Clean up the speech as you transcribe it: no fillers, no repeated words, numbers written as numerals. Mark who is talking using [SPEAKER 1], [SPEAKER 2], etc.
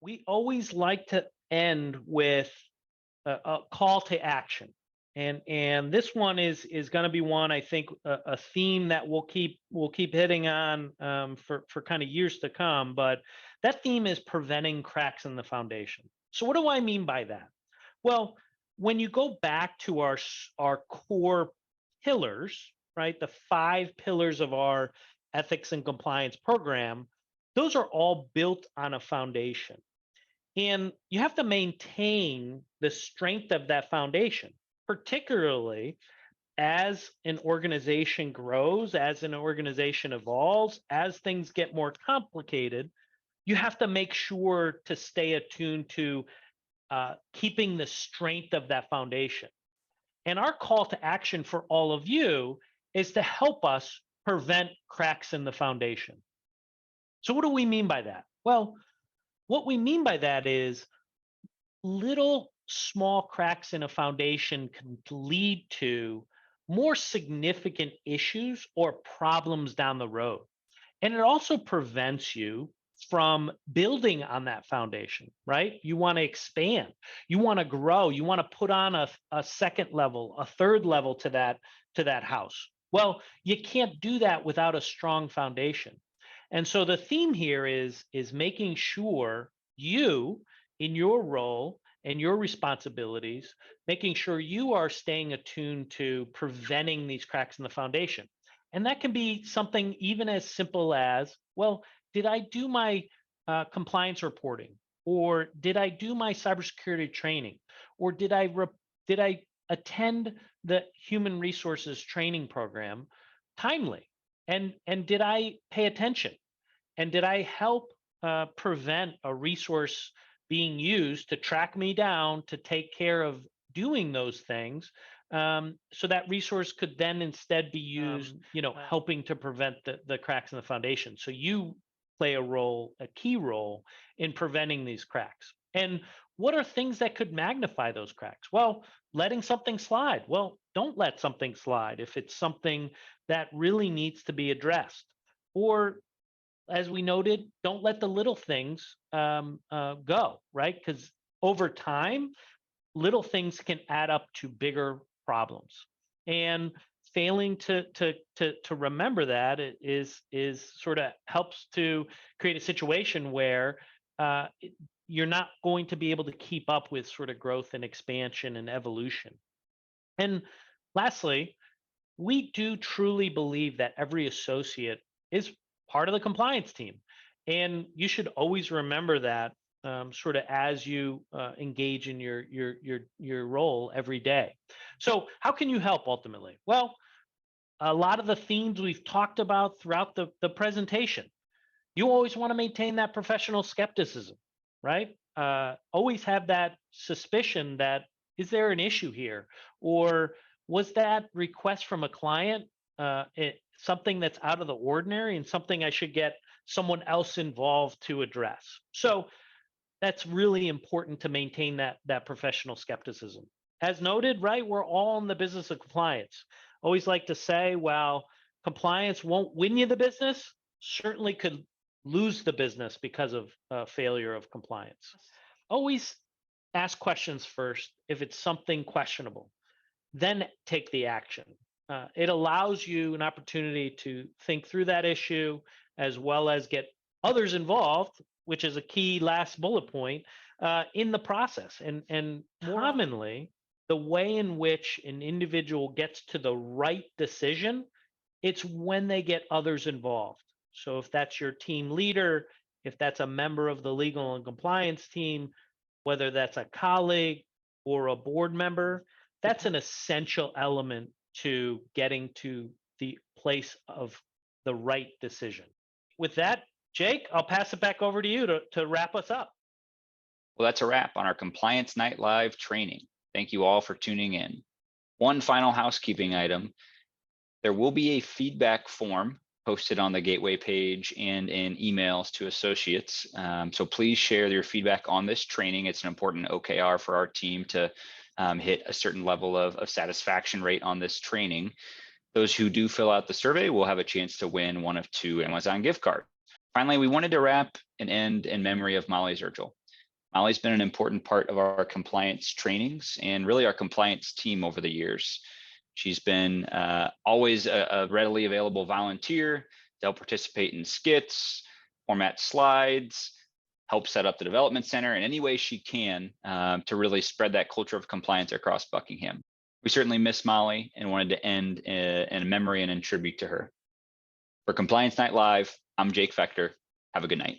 [SPEAKER 1] We always like to end with a call to action. And this one is going to be one, I think, a theme that we'll keep hitting on for kind of years to come. But that theme is preventing cracks in the foundation. So what do I mean by that? Well, when you go back to our core pillars, right, the 5 pillars of our ethics and compliance program, those are all built on a foundation. And you have to maintain the strength of that foundation, particularly as an organization grows, as an organization evolves, as things get more complicated. You have to make sure to stay attuned to keeping the strength of that foundation. And our call to action for all of you is to help us prevent cracks in the foundation. So, what do we mean by that? Well, what we mean by that is little small cracks in a foundation can lead to more significant issues or problems down the road. And it also prevents you from building on that foundation, right? You want to expand, you want to grow, you want to put on a second level, a third level to that house. Well, you can't do that without a strong foundation. And so the theme here is making sure you, in your role and your responsibilities, making sure you are staying attuned to preventing these cracks in the foundation. And that can be something even as simple as, well, did I do my compliance reporting, or did I do my cybersecurity training, or did I attend the human resources training program timely, and did I pay attention, and did I help prevent a resource being used to track me down to take care of doing those things, so that resource could then instead be used, helping to prevent the cracks in the foundation. So you play a key role in preventing these cracks. And what are things that could magnify those cracks? Well, letting something slide. Well, don't let something slide if it's something that really needs to be addressed. Or, as we noted, don't let the little things go, right? Because over time, little things can add up to bigger problems. And failing to remember that is sort of helps to create a situation where you're not going to be able to keep up with sort of growth and expansion and evolution. And lastly, we do truly believe that every associate is part of the compliance team. And you should always remember that, sort of as you engage in your role every day. So how can you help ultimately? Well, a lot of the themes we've talked about throughout the presentation. You always want to maintain that professional skepticism, right? Always have that suspicion that, is there an issue here? Or was that request from a client something that's out of the ordinary and something I should get someone else involved to address? So that's really important to maintain that professional skepticism. As noted, right, we're all in the business of compliance. Always like to say, well, compliance won't win you the business, certainly could lose the business because of failure of compliance. Always ask questions first if it's something questionable, then take the action. It allows you an opportunity to think through that issue as well as get others involved, which is a key last bullet point in the process. And commonly, the way in which an individual gets to the right decision, it's when they get others involved. So if that's your team leader, if that's a member of the legal and compliance team, whether that's a colleague or a board member, that's an essential element to getting to the place of the right decision. With that, Jake, I'll pass it back over to you to wrap us up.
[SPEAKER 2] Well, that's a wrap on our Compliance Night Live training. Thank you all for tuning in. One final housekeeping item. There will be a feedback form posted on the Gateway page and in emails to associates. So please share your feedback on this training. It's an important OKR for our team to hit a certain level of satisfaction rate on this training. Those who do fill out the survey will have a chance to win one of 2 Amazon gift cards. Finally, we wanted to wrap and end in memory of Molly Zurchel. Molly's been an important part of our compliance trainings and really our compliance team over the years. She's been always a readily available volunteer to help participate in skits, format slides, help set up the development center in any way she can to really spread that culture of compliance across Buckingham. We certainly miss Molly and wanted to end in a memory and in tribute to her. For Compliance Night Live, I'm Jake Fector. Have a good night.